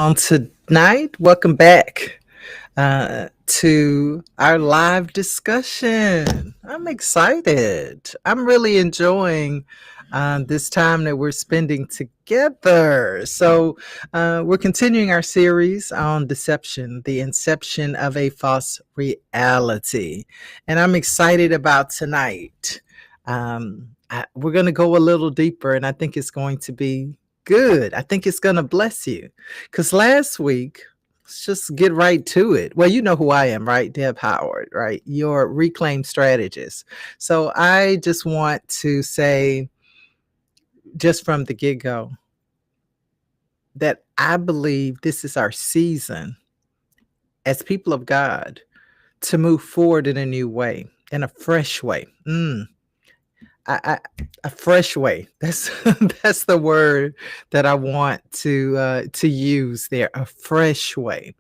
On tonight, welcome back to our live discussion. I'm excited. I'm really enjoying this time that we're spending together. We're continuing our series on deception, the inception of a false reality. And I'm excited about tonight. We're going to go a little deeper, and I think it's going to be good. I think it's going to bless you. Because last week, let's just get right to it. Well, you know who I am, right? Deb Howard, right? Your reclaim strategist. So I just want to say, just from the get go, that I believe this is our season as people of God to move forward in a new way, in a fresh way. I, a fresh way. That's that's the word that I want to use there. A fresh way.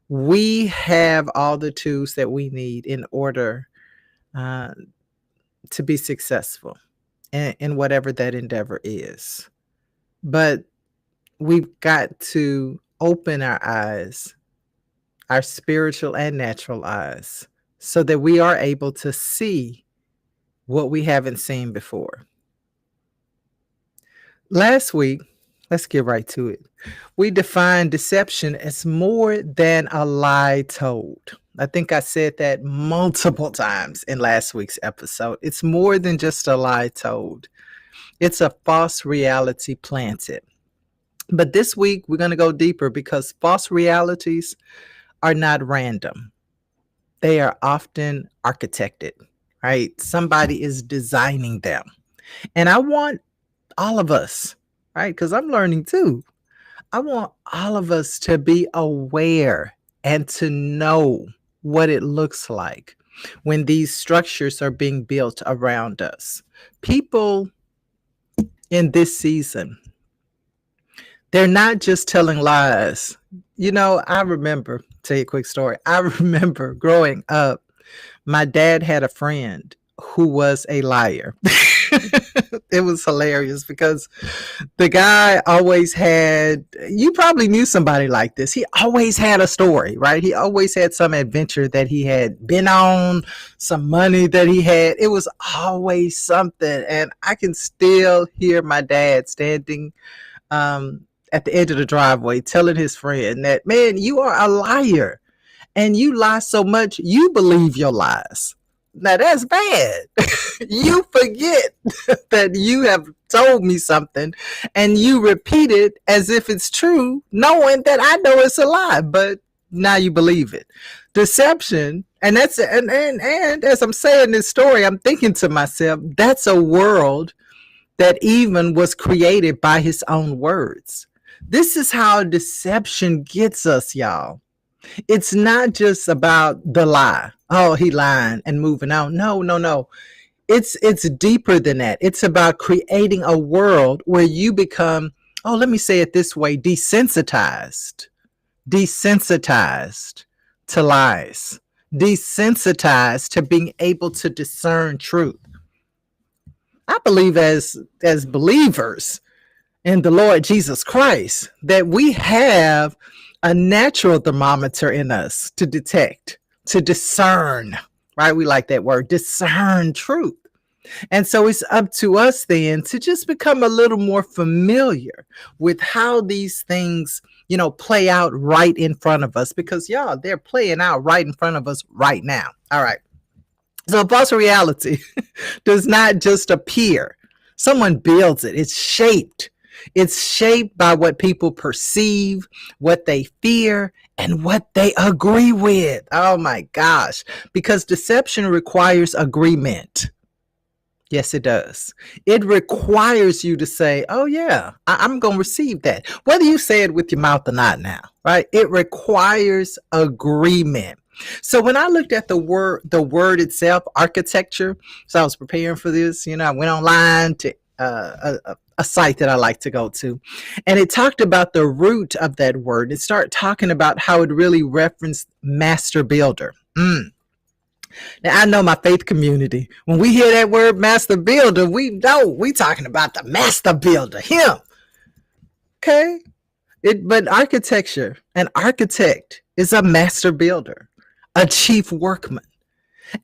We have all the tools that we need in order uh, to be successful in whatever that endeavor is. But we've got to open our eyes, our spiritual and natural eyes, so that we are able to see what we haven't seen before. Last week, let's get right to it. We defined deception as more than a lie told. I think I said that multiple times in last week's episode. It's more than just a lie told, it's a false reality planted. But this week, we're going to go deeper because false realities are not random, they are often architected, right? Somebody is designing them. And I want all of us, right? Because I'm learning too. I want all of us to be aware and to know what it looks like when these structures are being built around us. People in this season, they're not just telling lies. You know, I remember, tell you a quick story. I remember growing up, my dad had a friend who was a liar. It was hilarious because the guy always had, you probably knew somebody like this. He always had a story, right? He always had some adventure that he had been on, some money that he had. It was always something. And I can still hear my dad standing at the edge of the driveway telling his friend that, man, you are a liar and you lie so much, you believe your lies. Now that's bad. You forget that you have told me something and you repeat it as if it's true, knowing that I know it's a lie, but now you believe it. Deception, and that's and as I'm saying this story, I'm thinking to myself, that's a world that even was created by his own words. This is how deception gets us, y'all. It's not just about the lie. Oh, he lying and moving on. No, no, no. It's deeper than that. It's about creating a world where you become, oh, let me say it this way, desensitized. Desensitized to lies. Desensitized to being able to discern truth. I believe as believers in the Lord Jesus Christ that we have a natural thermometer in us to detect, to discern, right? We like that word, discern truth. And so it's up to us then to just become a little more familiar with how these things, play out right in front of us, because y'all, they're playing out right in front of us right now. All right. So false reality does not just appear. Someone builds it. It's shaped. It's shaped by what people perceive, what they fear, and what they agree with. Oh my gosh. Because deception requires agreement. Yes, it does. It requires you to say, oh yeah, I'm going to receive that. Whether you say it with your mouth or not now, right? It requires agreement. So when I looked at the word itself, architecture, so I was preparing for this, I went online to a site that I like to go to, and it talked about the root of that word. It started talking about how it really referenced master builder. Now I know my faith community, when we hear that word master builder, we know we talking about the master builder, him. Okay. But architecture, an architect is a master builder, a chief workman.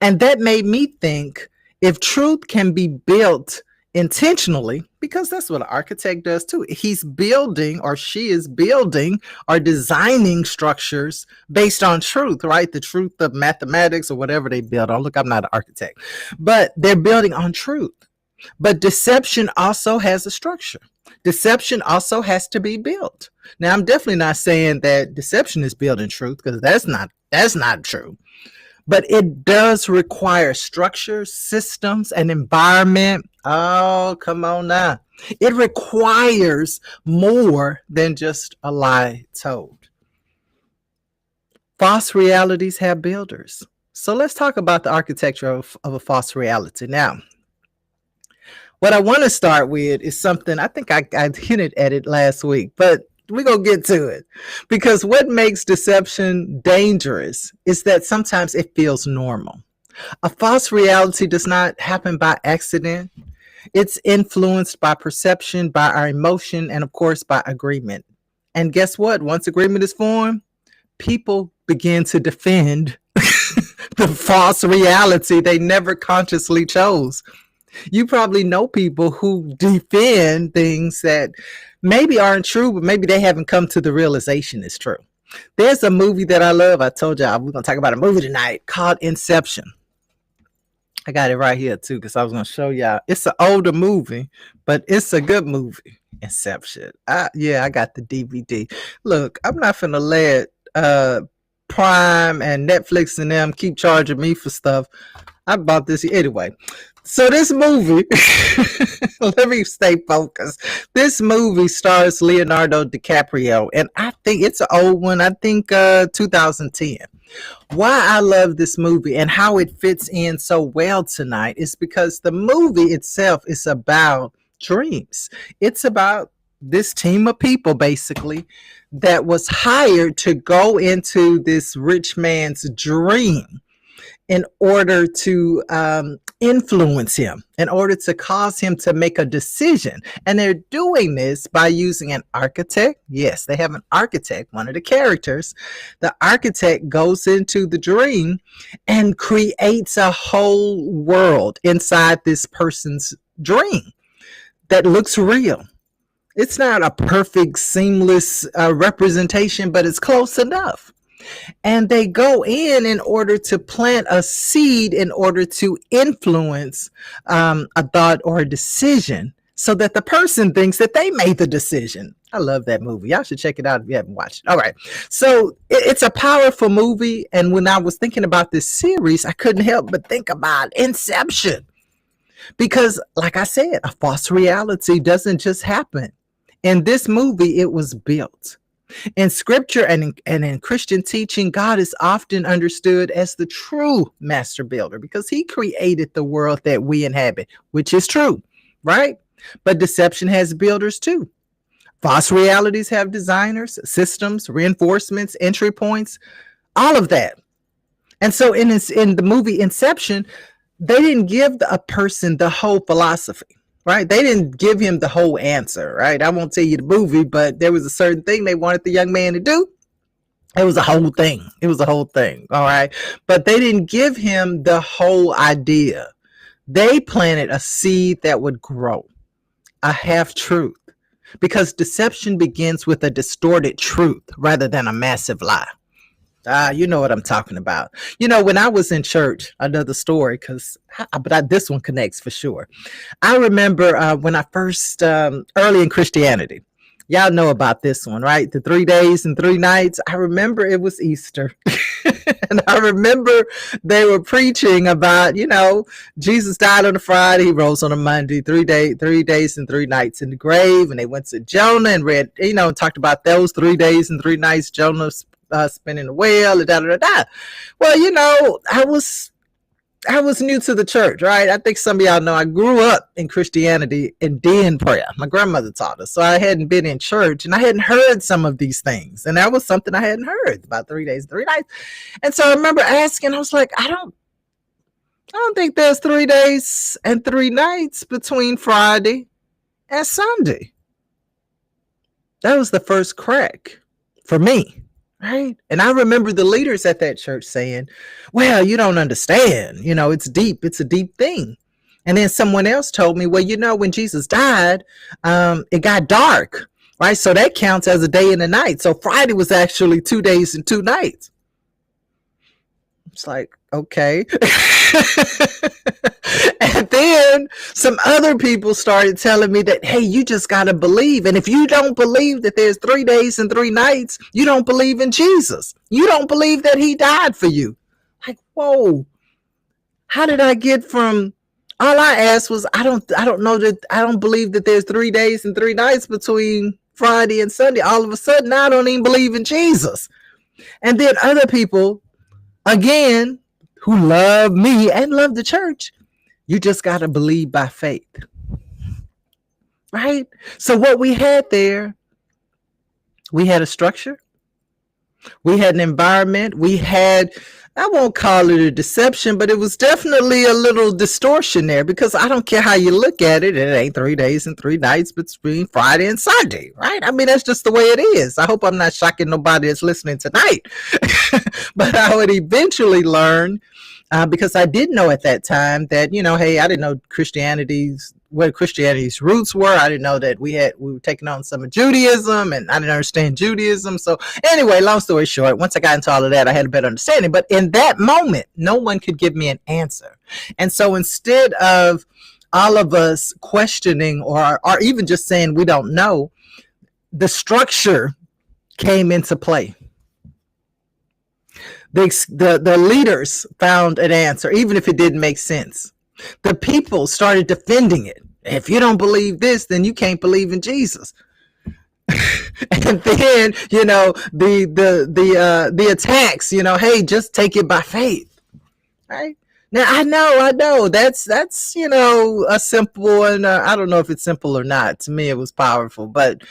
And that made me think, if truth can be built intentionally, because that's what an architect does too. He's building, or she is building or designing structures based on truth, right? The truth of mathematics or whatever they build on. Look, I'm not an architect, but they're building on truth. But deception also has a structure. Deception also has to be built. Now, I'm definitely not saying that deception is built in truth, because that's not true. But it does require structure, systems, and environment. Oh, come on now. It requires more than just a lie told. False realities have builders. So let's talk about the architecture of a false reality. Now, what I want to start with is something I think I hinted at it last week, but we're going to get to it. Because what makes deception dangerous is that sometimes it feels normal. A false reality does not happen by accident. It's influenced by perception, by our emotion, and of course, by agreement. And guess what? Once agreement is formed, people begin to defend the false reality they never consciously chose. You probably know people who defend things that maybe aren't true, but maybe they haven't come to the realization it's true. There's a movie that I love. I told y'all we're going to talk about a movie tonight called Inception. I got it right here too, because I was going to show y'all. It's an older movie, but it's a good movie. Inception. I got the DVD. Look, I'm not finna let Prime and Netflix and them keep charging me for stuff. I bought this anyway. So this movie, let me stay focused. This movie stars Leonardo DiCaprio, and I think it's an old one. I think 2010. Why I love this movie and how it fits in so well tonight is because the movie itself is about dreams. It's about this team of people, basically, that was hired to go into this rich man's dream in order to influence him, in order to cause him to make a decision. And they're doing this by using an architect. Yes, they have an architect, one of the characters. The architect goes into the dream and creates a whole world inside this person's dream that looks real. It's not a perfect, seamless representation, but it's close enough. And they go in order to plant a seed, in order to influence a thought or a decision, so that the person thinks that they made the decision. I love that movie. Y'all should check it out if you haven't watched it. All right. So it's a powerful movie. And when I was thinking about this series, I couldn't help but think about Inception. Because, like I said, a false reality doesn't just happen. In this movie, it was built. In scripture and in Christian teaching, God is often understood as the true master builder because he created the world that we inhabit, which is true, right? But deception has builders too. False realities have designers, systems, reinforcements, entry points, all of that. And so in the movie Inception, they didn't give a person the whole philosophy. Right? They didn't give him the whole answer, right? I won't tell you the movie, but there was a certain thing they wanted the young man to do. It was a whole thing. It was a whole thing. All right. But they didn't give him the whole idea. They planted a seed that would grow, a half truth, because deception begins with a distorted truth rather than a massive lie. You know what I'm talking about. You know, when I was in church, another story, this one connects for sure. I remember when I first, early in Christianity, y'all know about this one, right? The 3 days and 3 nights. I remember it was Easter. And I remember they were preaching about, Jesus died on a Friday, he rose on a Monday, 3 days and 3 nights in the grave. And they went to Jonah and read, talked about those 3 days and 3 nights, Jonah's spinning the wheel, Well, I was new to the church, right? I think some of y'all know I grew up in Christianity in den prayer. My grandmother taught us, so I hadn't been in church and I hadn't heard some of these things, and that was something I hadn't heard about 3 days, 3 nights. And so I remember asking, I was like, I don't think there's 3 days and 3 nights between Friday and Sunday. That was the first crack for me. Right. And I remember the leaders at that church saying, well, you don't understand. It's deep. It's a deep thing. And then someone else told me, well, when Jesus died, it got dark. Right. So that counts as a day and a night. So Friday was actually 2 days and 2 nights. It's like, okay. And then some other people started telling me that, hey, you just got to believe. And if you don't believe that there's 3 days and 3 nights, you don't believe in Jesus. You don't believe that he died for you. Like, whoa, how did I get from, all I asked was, I don't believe that there's 3 days and 3 nights between Friday and Sunday. All of a sudden, I don't even believe in Jesus. And then other people, again, who love me and love the church, you just got to believe by faith. Right? So what we had there, we had a structure. We had an environment. We had, I won't call it a deception, but it was definitely a little distortion there, because I don't care how you look at it. It ain't 3 days and 3 nights between Friday and Sunday, right? I mean, that's just the way it is. I hope I'm not shocking nobody that's listening tonight. But I would eventually learn, because I did know at that time that, hey, I didn't know where Christianity's roots were. I didn't know that we were taking on some of Judaism, and I didn't understand Judaism. So anyway, long story short, once I got into all of that, I had a better understanding. But in that moment, no one could give me an answer. And so instead of all of us questioning or even just saying we don't know, the structure came into play. The leaders found an answer, even if it didn't make sense. The people started defending it. If you don't believe this, then you can't believe in Jesus. And then, the attacks, hey, just take it by faith. Right? Now, I know that's, a simple, and I don't know if it's simple or not. To me, it was powerful, but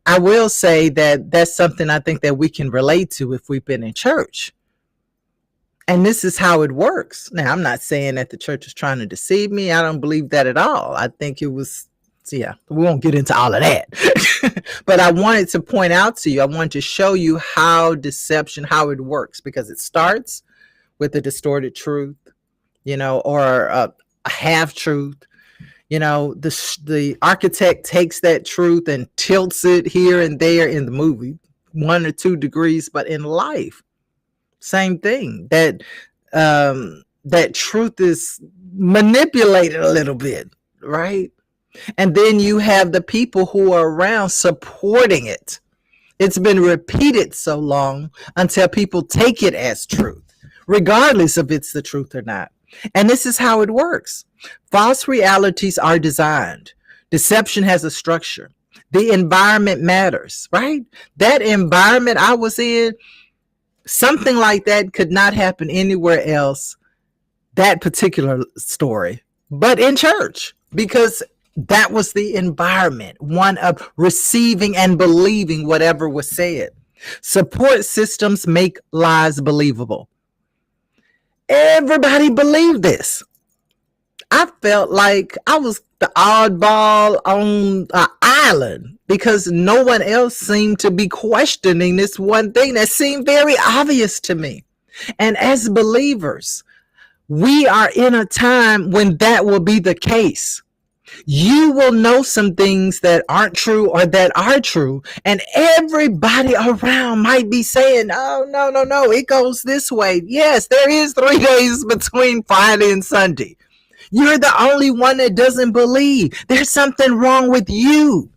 I will say that that's something I think that we can relate to if we've been in church. And this is how it works. Now, I'm not saying that the church is trying to deceive me. I don't believe that at all. I think it was, we won't get into all of that. But I wanted to point out to you, I wanted to show you how it works, because it starts with a distorted truth, or a half truth. The architect takes that truth and tilts it here and there in the movie, 1 or 2 degrees, but in life, same thing. That truth is manipulated a little bit, right? And then you have the people who are around supporting it. It's been repeated so long until people take it as truth, regardless if it's the truth or not. And this is how it works. False realities are designed. Deception has a structure. The environment matters, right? That environment I was in, something like that could not happen anywhere else, that particular story, but in church, because that was the environment, one of receiving and believing whatever was said. Support systems make lies believable. Everybody believed this. I felt like I was the oddball on an island, because no one else seemed to be questioning this one thing that seemed very obvious to me. And as believers, we are in a time when that will be the case. You will know some things that aren't true or that are true, and everybody around might be saying, oh, no, it goes this way. Yes, there is 3 days between Friday and Sunday. You're the only one that doesn't believe. There's something wrong with you.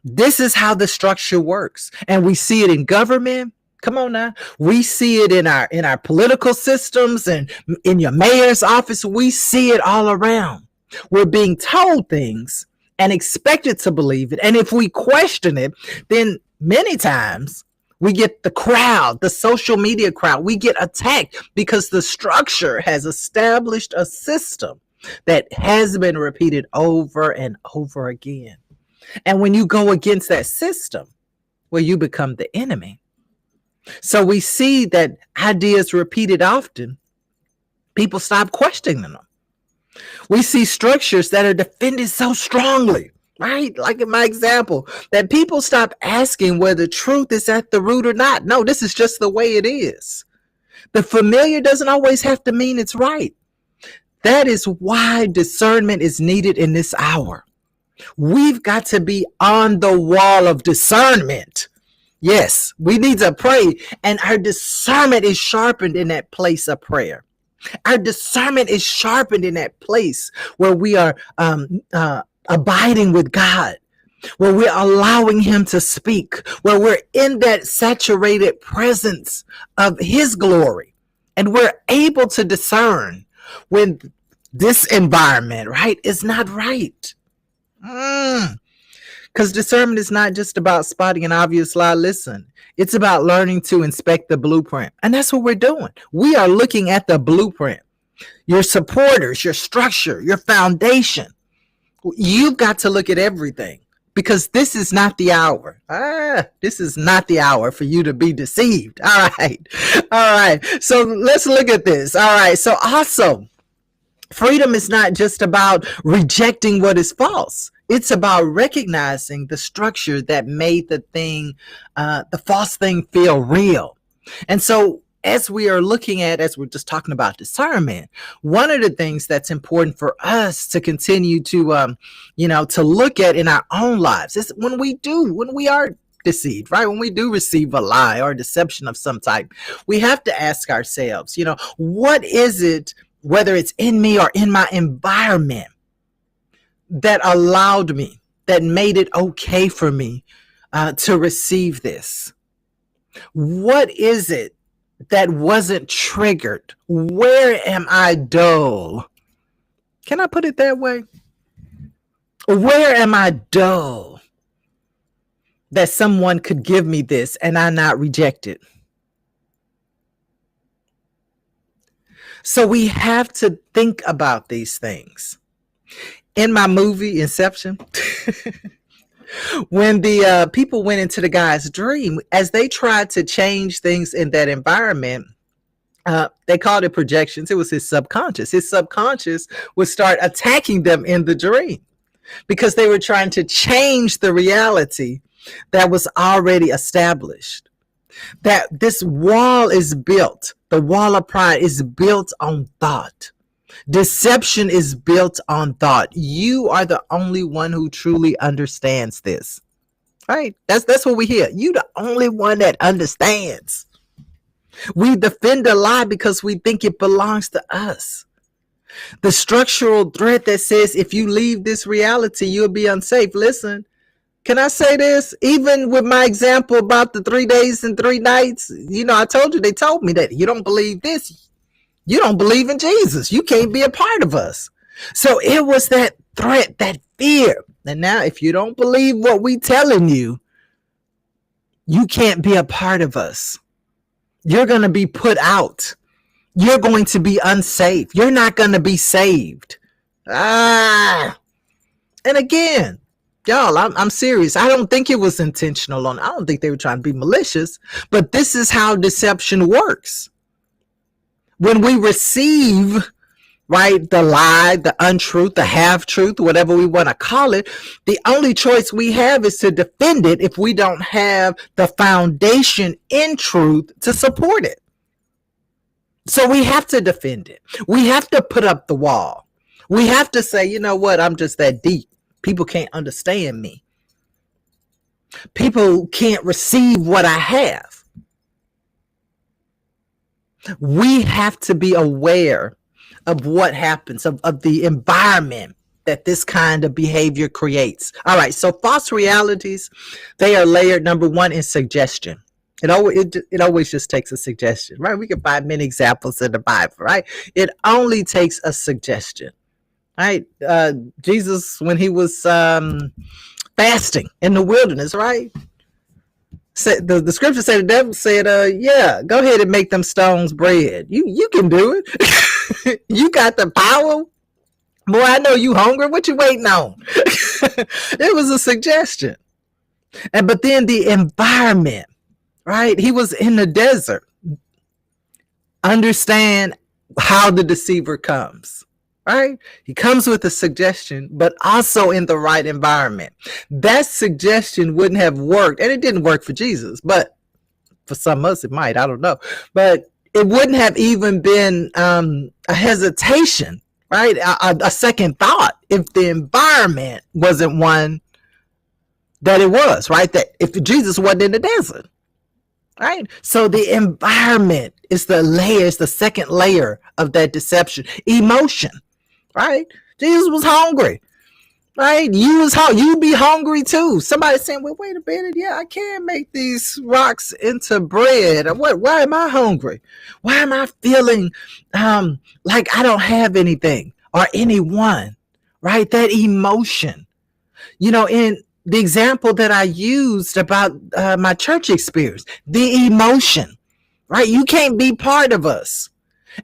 This is how the structure works. And we see it in government. Come on now. We see it in our political systems and in your mayor's office. We see it all around. We're being told things and expected to believe it. And if we question it, then many times we get the crowd, the social media crowd. We get attacked because the structure has established a system that has been repeated over and over again. And when you go against that system, well, you become the enemy. So we see that ideas repeated often, people stop questioning them. We see structures that are defended so strongly, right? Like in my example, that people stop asking whether truth is at the root or not. No, this is just the way it is. The familiar doesn't always have to mean it's right. That is why discernment is needed in this hour. We've got to be on the wall of discernment. Yes, we need to pray, and our discernment is sharpened in that place of prayer. Our discernment is sharpened in that place where we are abiding with God, where we're allowing Him to speak, where we're in that saturated presence of His glory, and we're able to discern when this environment, right, is not right. Because discernment is not just about spotting an obvious lie. Listen, it's about learning to inspect the blueprint. And that's what we're doing. We are looking at the blueprint. Your supporters, your structure, your foundation. You've got to look at everything, because this is not the hour. This is not the hour for you to be deceived. All right. All right. So let's look at this. All right. So also, freedom is not just about rejecting what is false. It's about recognizing the structure that made the false thing feel real. And so as we are looking at, as we're just talking about discernment, one of the things that's important for us to continue to, to look at in our own lives is when we are deceived, right? When we do receive a lie or deception of some type, we have to ask ourselves, what is it, whether it's in me or in my environment, that allowed me, that made it okay for me to receive this? What is it that wasn't triggered? Where am I dull? Can I put it that way? Where am I dull that someone could give me this and I not reject it? So we have to think about these things. In my movie Inception, when the people went into the guy's dream, as they tried to change things in that environment, they called it projections. It was his subconscious. His subconscious would start attacking them in the dream because they were trying to change the reality that was already established. That this wall is built, the wall of pride is built on thought. Deception is built on thought. You are the only one who truly understands this. Right? That's what we hear. You the only one that understands. We defend a lie because we think it belongs to us. The structural threat that says if you leave this reality, you'll be unsafe. Listen, can I say this? Even with my example about the 3 days and 3 nights, I told you, they told me that you don't believe this. You don't believe in Jesus. You can't be a part of us. So it was that threat, that fear. And now if you don't believe what we telling you, you can't be a part of us. You're going to be put out. You're going to be unsafe. You're not going to be saved. And again, y'all, I'm serious. I don't think it was intentional. I don't think they were trying to be malicious, but this is how deception works. When we receive, right, the lie, the untruth, the half-truth, whatever we want to call it, the only choice we have is to defend it if we don't have the foundation in truth to support it. So we have to defend it. We have to put up the wall. We have to say, you know what, I'm just that deep. People can't understand me. People can't receive what I have. We have to be aware of what happens, of the environment that this kind of behavior creates. All right, so false realities, they are layered. Number one is suggestion. It always just takes a suggestion, right? We can find many examples in the Bible, right? It only takes a suggestion, right? Jesus, when he was fasting in the wilderness, right? The scripture said, the devil said, yeah, go ahead and make them stones bread. You can do it. You got the power. Boy, I know you hungry. What you waiting on? It was a suggestion. But then the environment, right? He was in the desert. Understand how the deceiver comes, right? He comes with a suggestion, but also in the right environment. That suggestion wouldn't have worked, and it didn't work for Jesus, but for some of us it might. I don't know, but it wouldn't have even been a hesitation, right? A second thought if the environment wasn't one that it was, right? That if Jesus wasn't in the desert, right? So the environment is the layer, is the second layer of that deception. Emotion, right? Jesus was hungry, right? You'd be hungry too. Somebody saying, well, wait a minute. Yeah, I can make these rocks into bread. Why am I hungry? Why am I feeling like I don't have anything or anyone, right? That emotion, in the example that I used about my church experience, the emotion, right? You can't be part of us.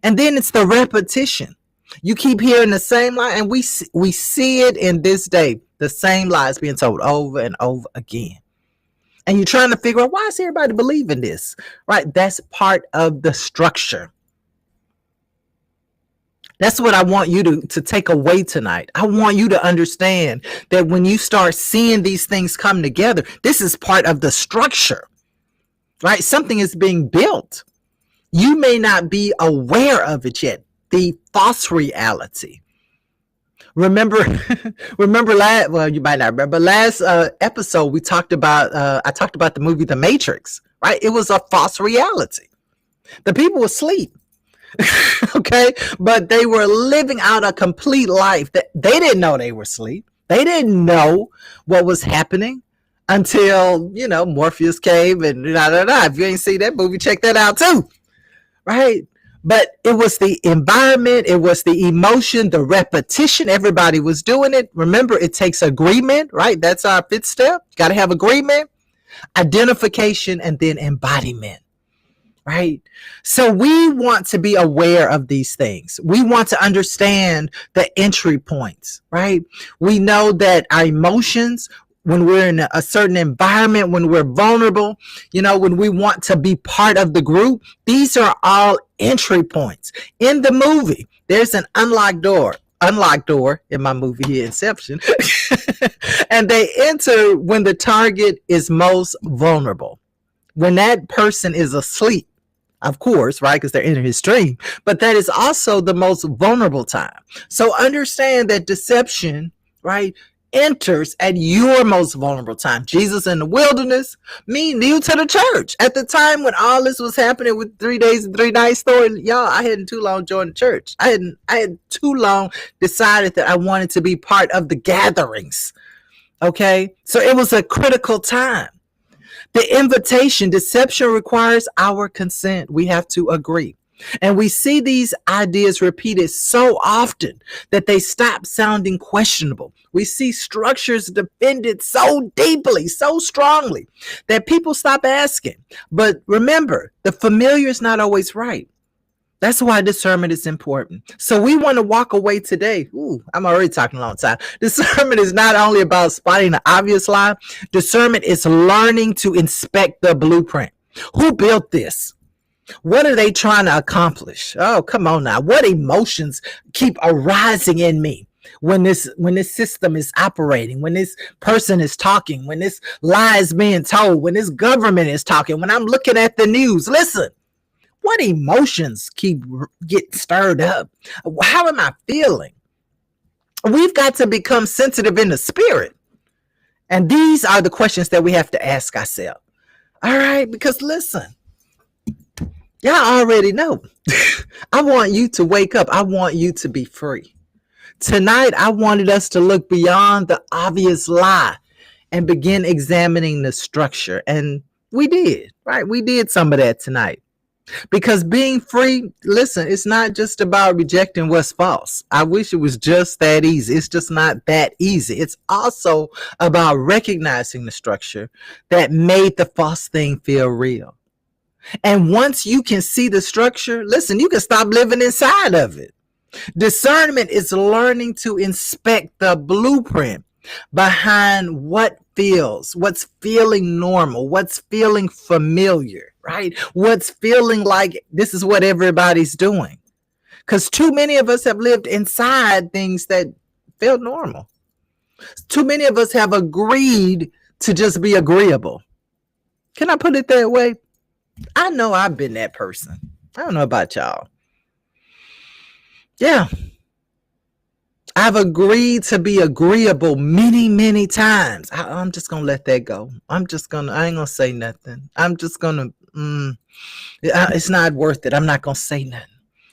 And then it's the repetition. You keep hearing the same lie, and we see it in this day, the same lies being told over and over again. And you're trying to figure out, why is everybody believing this? Right? That's part of the structure. That's what I want you to take away tonight. I want you to understand that when you start seeing these things come together, this is part of the structure, right? Something is being built. You may not be aware of it yet. The false reality. Remember last, well, you might not remember last episode, I talked about the movie The Matrix, right? It was a false reality. The people were asleep. Okay, but they were living out a complete life that they didn't know they were asleep. They didn't know what was happening until, Morpheus came and If you ain't seen that movie, check that out too. Right? But it was the environment, it was the emotion, the repetition. Everybody was doing it. Remember, it takes agreement, right? That's our fifth step. You got to have agreement, identification, and then embodiment. Right? So we want to be aware of these things. We want to understand the entry points, right? We know that our emotions, when we're in a certain environment, when we're vulnerable, when we want to be part of the group, these are all entry points. In the movie, there's an unlocked door in my movie here, Inception. And they enter when the target is most vulnerable. When that person is asleep, of course, right? Because they're in his dream. But that is also the most vulnerable time. So understand that deception, right, enters at your most vulnerable time. Jesus in the wilderness, me new to the church. At the time when all this was happening with 3 days and 3 nights story, y'all, I hadn't too long joined the church. I had too long decided that I wanted to be part of the gatherings. Okay? So it was a critical time. The invitation, deception requires our consent. We have to agree. And we see these ideas repeated so often that they stop sounding questionable. We see structures defended so deeply, so strongly that people stop asking. But remember, the familiar is not always right. That's why discernment is important. So we want to walk away today. Ooh, I'm already talking a long time. Discernment is not only about spotting the obvious lie. Discernment is learning to inspect the blueprint. Who built this? What are they trying to accomplish? Oh, come on now. What emotions keep arising in me when this system is operating, when this person is talking, when this lie is being told, when this government is talking, when I'm looking at the news? Listen. What emotions keep getting stirred up? How am I feeling? We've got to become sensitive in the spirit. And these are the questions that we have to ask ourselves. All right, because listen, y'all already know. I want you to wake up. I want you to be free. Tonight, I wanted us to look beyond the obvious lie and begin examining the structure. And we did, right? We did some of that tonight. Because being free, listen, it's not just about rejecting what's false. I wish it was just that easy. It's just not that easy. It's also about recognizing the structure that made the false thing feel real. And once you can see the structure, listen, you can stop living inside of it. Discernment is learning to inspect the blueprint behind what's feeling normal, what's feeling familiar, right? What's feeling like this is what everybody's doing. Because too many of us have lived inside things that felt normal. Too many of us have agreed to just be agreeable. Can I put it that way? I know I've been that person. I don't know about y'all. Yeah. I've agreed to be agreeable many, many times. I'm just going to let that go. I ain't going to say nothing. I'm just going to, it's not worth it. I'm not going to say nothing.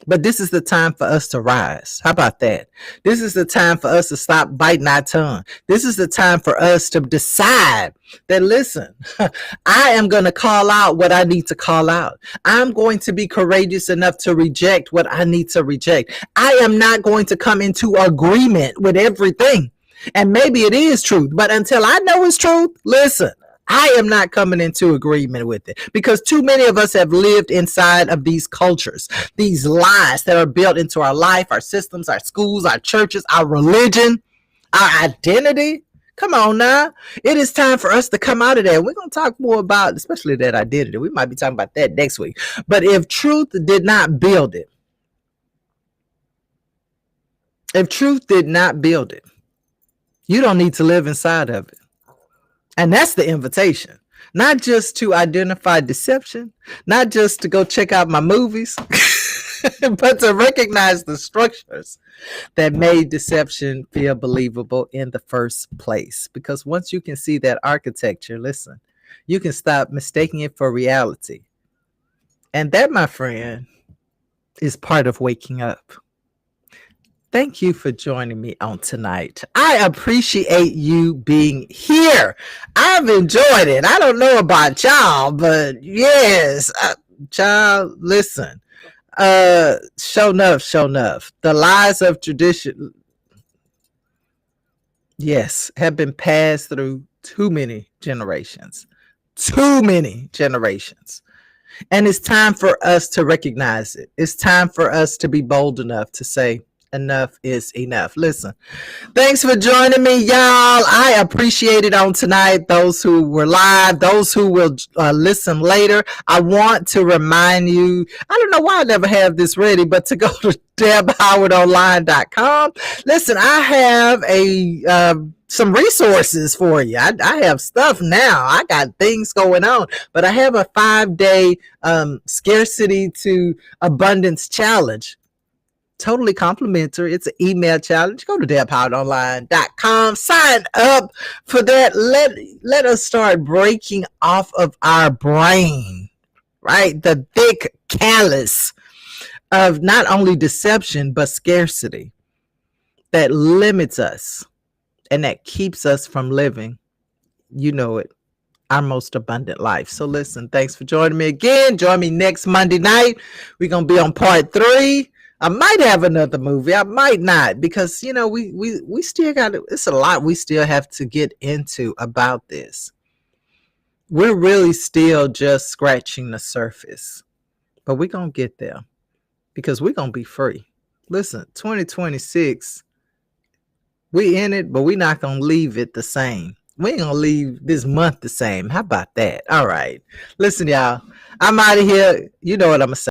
But this is the time for us to rise. How about that? This is the time for us to stop biting our tongue. This is the time for us to decide that, listen, I am going to call out what I need to call out. I'm going to be courageous enough to reject what I need to reject. I am not going to come into agreement with everything. And maybe it is truth, but until I know it's truth, listen, I am not coming into agreement with it, because too many of us have lived inside of these cultures, these lies that are built into our life, our systems, our schools, our churches, our religion, our identity. Come on now. It is time for us to come out of that. We're going to talk more about, especially that identity. We might be talking about that next week. But if truth did not build it, you don't need to live inside of it. And that's the invitation, not just to identify deception, not just to go check out my movies, but to recognize the structures that made deception feel believable in the first place. Because once you can see that architecture, listen, you can stop mistaking it for reality. And that, my friend, is part of waking up. Thank you for joining me on tonight. I appreciate you being here. I've enjoyed it. I don't know about y'all, but yes, child, listen. Show enough. The lies of tradition, yes, have been passed through too many generations. And it's time for us to recognize it. It's time for us to be bold enough to say, enough is enough. Listen, thanks for joining me, y'all. I appreciate it on tonight. Those who were live, those who will listen later. I want to remind you, I don't know why I never have this ready, but to go to debhowardonline.com. Listen, I have some resources for you. I have stuff now. I got things going on, but I have a 5-day scarcity to abundance challenge. Totally complimentary. It's an email challenge. Go to debhowardonline.com. Sign up for that. Let us start breaking off of our brain, right? The thick callus of not only deception, but scarcity that limits us and that keeps us from living, you know it, our most abundant life. So listen, thanks for joining me again. Join me next Monday night. We're going to be on part 3. I might have another movie. I might not, because, you know, we still got, it's a lot we still have to get into about this. We're really still just scratching the surface, but we're going to get there because we're going to be free. Listen, 2026, we in it, but we're not going to leave it the same. We ain't going to leave this month the same. How about that? All right. Listen, y'all, I'm out of here. You know what I'm going to say.